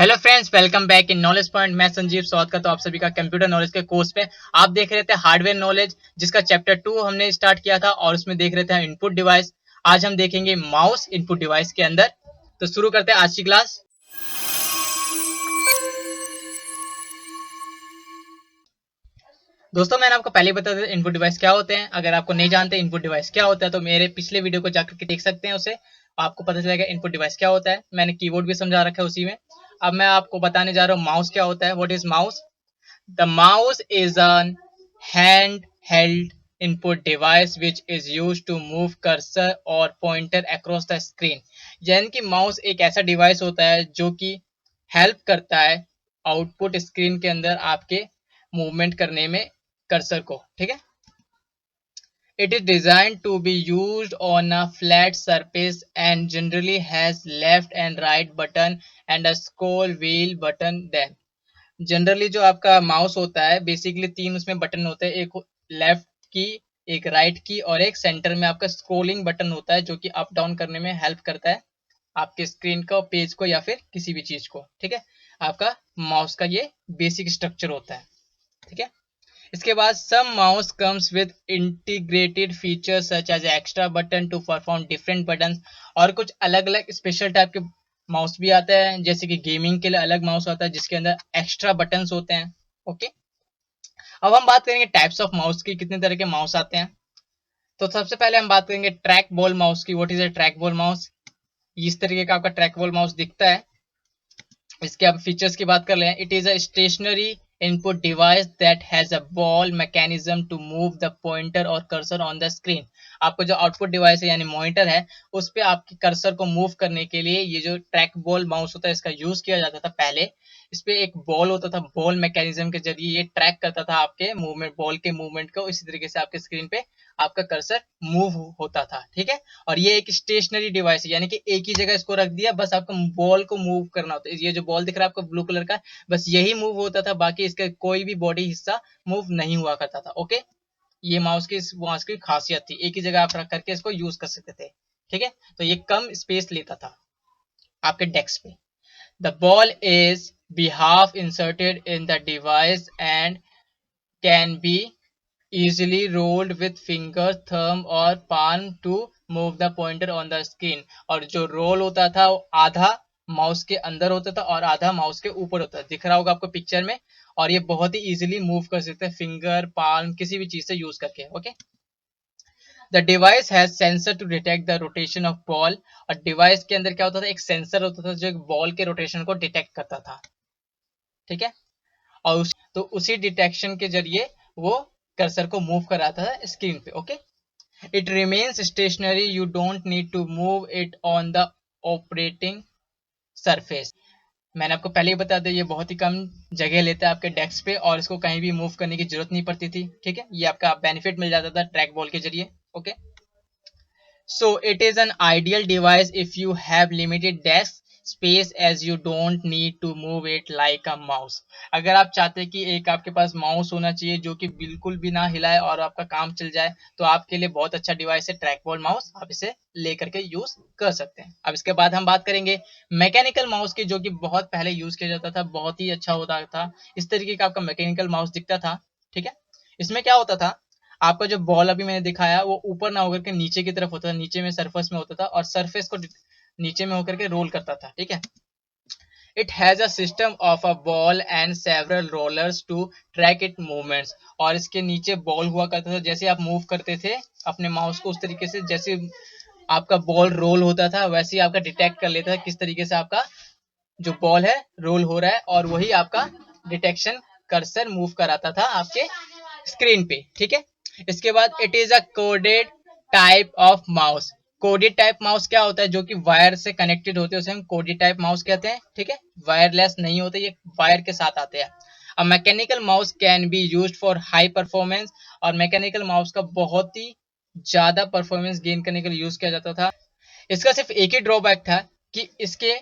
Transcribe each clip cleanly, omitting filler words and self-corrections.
Hello friends, welcome back in knowledge point. मैं संजीव स्वागत करता हूं आप सभी का कंप्यूटर नॉलेज के कोर्स पे। आप देख रहे थे हार्डवेयर नॉलेज, जिसका चैप्टर 2 हमने स्टार्ट किया था और उसमें देख रहे थे इनपुट डिवाइस। आज हम देखेंगे माउस इनपुट डिवाइस के अंदर। तो शुरू करते हैं आज की क्लास। दोस्तों, मैंने आपको पहले बता दिया इनपुट डिवाइस क्या होते हैं। अगर आपको नहीं जानते इनपुट डिवाइस क्या होता है तो मेरे पिछले वीडियो को जाकर के देख सकते हैं, उसे आपको पता चलेगा इनपुट डिवाइस क्या होता है। मैंने कीबोर्ड भी समझा रखा है उसी में। अब मैं आपको बताने जा रहा हूँ माउस क्या होता है। What is mouse? The mouse is an handheld input device which is used to move cursor or pointer across the screen। यानी कि माउस एक ऐसा डिवाइस होता है जो कि हेल्प करता है आउटपुट स्क्रीन के अंदर आपके मूवमेंट करने में कर्सर को। ठीक है। It is designed to be used on a flat surface and generally has left and right button and a scroll wheel button। Then generally जो आपका माउस होता है, बेसिकली तीन उसमें बटन होते हैं, एक लेफ्ट की, एक राइट की और एक सेंटर में आपका स्क्रोलिंग बटन होता है जो कि अप डाउन करने में हेल्प करता है आपके स्क्रीन को, पेज को या फिर किसी भी चीज को। ठीक है, आपका माउस का ये बेसिक स्ट्रक्चर होता है। ठीक है। इसके बाद some mouse comes with integrated features such as extra button to perform different button. और कुछ अलग अलग स्पेशल टाइप के माउस भी आता है, जैसे कि गेमिंग के लिए अलग माउस आता है जिसके अंदर एक्स्ट्रा बटन्स होते हैं। ओके। अब हम बात करेंगे टाइप्स ऑफ माउस की, कितने तरह के माउस आते हैं। तो सबसे पहले हम बात करेंगे ट्रैक बॉल माउस की। What is a track ball mouse? इस तरीके का आपका ट्रैक बॉल माउस दिखता है। इसके अब फीचर्स की बात कर ले। It is a stationary input device that has a ball mechanism to move the pointer और कर्सर ऑन द स्क्रीन। आपको जो आउटपुट डिवाइस है यानी मॉनिटर है, उस पे आपके कर्सर को मूव करने के लिए ये जो ट्रैक बॉल माउस होता है इसका यूज किया जाता था पहले। इस पे एक बॉल होता था, बॉल मैकेनिज्म के जरिए ये ट्रैक करता था आपके मूवमेंट, बॉल के मूवमेंट को। इसी तरीके से आपके स्क्रीन पे आपका कर्सर मूव होता था। ठीक है। और ये एक स्टेशनरी डिवाइस है, यानी कि एक ही जगह इसको रख दिया, बस आपको बॉल को मूव करना होता है। ये जो बॉल दिख रहा है आपको ब्लू कलर का, बस यही मूव होता था, बाकी इसका कोई भी बॉडी हिस्सा मूव नहीं हुआ करता था। ओके। ये माउस की खासियत थी, एक ही जगह आप रख करके इसको यूज कर सकते थे। ठीक है। तो ये कम स्पेस लेता था आपके डेस्क पे। The ball is be half inserted in the device and can be easily rolled with finger, thumb और palm to move the pointer on the screen। और जो रोल होता था वो आधा माउस के अंदर होता था और आधा माउस के ऊपर होता था, दिख रहा होगा आपको पिक्चर में। और ये बहुत ही इजीली मूव कर सकते हैं फिंगर, पाल्म, किसी भी चीज से यूज करके। Okay. The device has sensor to detect the rotation of ball. और डिवाइस के अंदर क्या होता था, एक सेंसर होता था जो एक बॉल के रोटेशन को डिटेक्ट करता था। ठीक है। और तो उसी डिटेक्शन के जरिए वो कर्सर को मूव कराता था स्क्रीन पे। Okay. It remains stationary, you don't need to move it on the operating surface. मैंने आपको पहले ही बता दिया, ये बहुत ही कम जगह लेता है आपके डेस्क पे और इसको कहीं भी मूव करने की जरूरत नहीं पड़ती थी। ठीक है। ये आपका बेनिफिट मिल जाता था ट्रैक बॉल के जरिए। Okay. So it is an ideal device if you have limited desk space as you don't need to move it like a mouse। अगर आप चाहते हैं कि एक आपके पास माउस होना चाहिए जो कि बिल्कुल भी ना हिलाए और आपका काम चल जाए, तो आपके लिए बहुत अच्छा डिवाइस है ट्रैक बॉल माउस। आप इसे लेकर के यूज कर सकते हैं। अब इसके बाद हम बात करेंगे मैकेनिकल माउस की, जो कि बहुत पहले यूज किया जाता था, बहुत ही अच्छा होता था। इस तरीके का आपका मैकेनिकल माउस दिखता था। ठीक है। इसमें क्या होता था, आपका जो बॉल अभी मैंने दिखाया वो ऊपर ना होकर के नीचे की तरफ होता था, नीचे में सरफेस में होता था और सरफेस को नीचे में होकर के रोल करता था। ठीक है। It has a system of a ball and several rollers to track it movements. और इसके नीचे बॉल हुआ करता था, जैसे आप मूव करते थे अपने माउस को उस तरीके से, जैसे आपका बॉल रोल होता था वैसे ही आपका डिटेक्ट कर लेता था किस तरीके से आपका जो बॉल है रोल हो रहा है, और वही आपका डिटेक्शन कर्सर मूव कराता था आपके स्क्रीन पे। ठीक है। इसके बाद it is a coded type of mouse. Coded type mouse क्या होता है, जो कि वायर से कनेक्टेड होते हैं, उसे हम कोडेड टाइप माउस कहते हैं। ठीक है। वायरलेस नहीं होते, ये वायर के साथ आते हैं। A mechanical mouse can be used for high performance. और मैकेनिकल माउस का बहुत ही ज्यादा परफॉर्मेंस गेन करने के लिए यूज किया जाता था। इसका सिर्फ एक ही ड्रॉबैक था कि इसके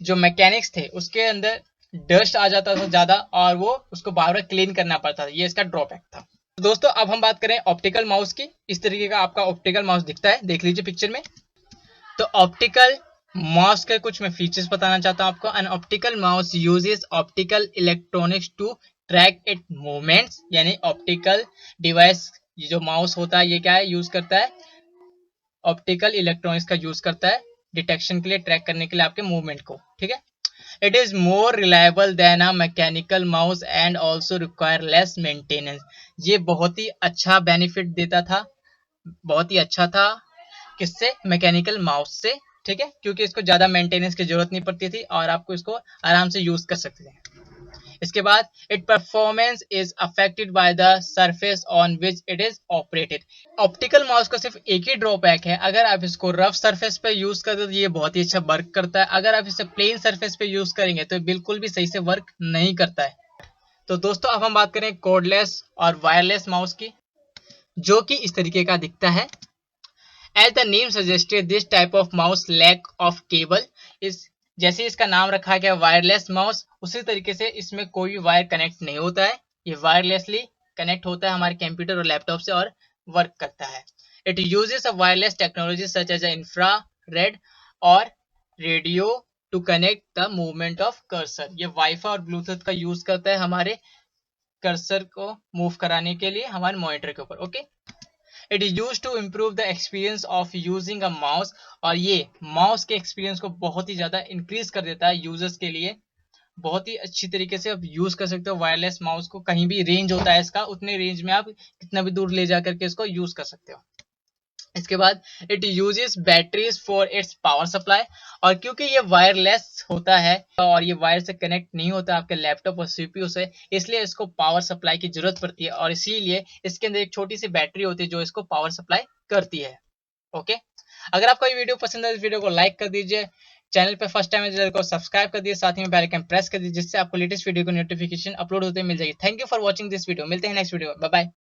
जो मैकेनिक्स थे उसके अंदर डस्ट आ जाता था ज्यादा और वो उसको बार बार क्लीन करना पड़ता था, ये इसका ड्रॉबैक था। तो दोस्तों, अब हम बात करें ऑप्टिकल माउस की। इस तरीके का आपका ऑप्टिकल माउस दिखता है, देख लीजिए पिक्चर में। तो ऑप्टिकल माउस के कुछ मैं फीचर्स बताना चाहता हूँ आपको। An optical mouse uses optical electronics to track it movements, यानी ऑप्टिकल डिवाइस जो माउस होता है ये क्या है, यूज करता है ऑप्टिकल इलेक्ट्रॉनिक्स का यूज करता है डिटेक्शन के लिए, ट्रैक करने के लिए आपके मूवमेंट को, ठीक है। It is more reliable then a mechanical mouse and also require less maintenance. ये बहुत ही अच्छा बेनिफिट देता था, बहुत ही अच्छा था किससे, मैकेनिकल माउस से, ठीक है, क्योंकि इसको ज्यादा मेंटेनेंस की जरूरत नहीं पड़ती थी और आपको इसको आराम से यूज कर सकते थे। इसके बाद it performance is affected by the surface on which it is operated. Optical mouse का सिर्फ एक ही ड्रॉबैक है, अगर आप इसको रफ सरफेस पे यूज करते हो तो ये बहुत ही अच्छा वर्क करता है, अगर आप इसे प्लेन सरफेस पे यूज करेंगे तो बिल्कुल भी सही से वर्क नहीं करता है। तो दोस्तों अब हम बात करें कोडलेस और वायरलेस माउस की, जो कि इस तरीके का दिखता है। As the name suggested, this type of mouse lack of cable is, जैसे इसका नाम रखा गया वायरलेस माउस, उसी तरीके से इसमें कोई भी वायर कनेक्ट नहीं होता है, ये वायरलेसली कनेक्ट होता है हमारे कंप्यूटर और लैपटॉप से और वर्क करता है। It uses a wireless technology such as infrared और radio to connect the movement of cursor. ये वाईफाई और ब्लूटूथ का यूज करता है हमारे कर्सर को मूव कराने के लिए हमारे मॉनिटर के ऊपर, okay. It is use to improve the experience of using a mouse, और ये माउस के एक्सपीरियंस को बहुत ही ज्यादा इंक्रीज कर देता है यूजर्स के लिए, बहुत ही अच्छी तरीके से आप यूज कर सकते हो वायरलेस माउस को। कहीं भी रेंज होता है इसका, उतने रेंज में आप कितना भी दूर ले जा करके इसको यूज कर सकते हो। इसके बाद it uses batteries for its power supply, और क्योंकि ये वायरलेस होता है और ये वायर से कनेक्ट नहीं होता आपके लैपटॉप और सीपीयू से, इसलिए इसको पावर सप्लाई की जरूरत पड़ती है, और इसीलिए इसके अंदर एक छोटी सी बैटरी होती है जो इसको पावर सप्लाई करती है, ओके। अगर आपको ये वीडियो पसंद है इस वीडियो को लाइक कर दीजिए, चैनल पे फर्स्ट टाइम है चैनल को सब्सक्राइब कर दीजिए, साथ ही में बेल आइकन प्रेस कर दीजिए, जिससे आपको लेटेस्ट वीडियो को नोटिफिकेशन अपलोड होते मिल जाएगी। Thank you for watching this video, मिलते हैं नेक्स्ट वीडियो में, बाय बाय।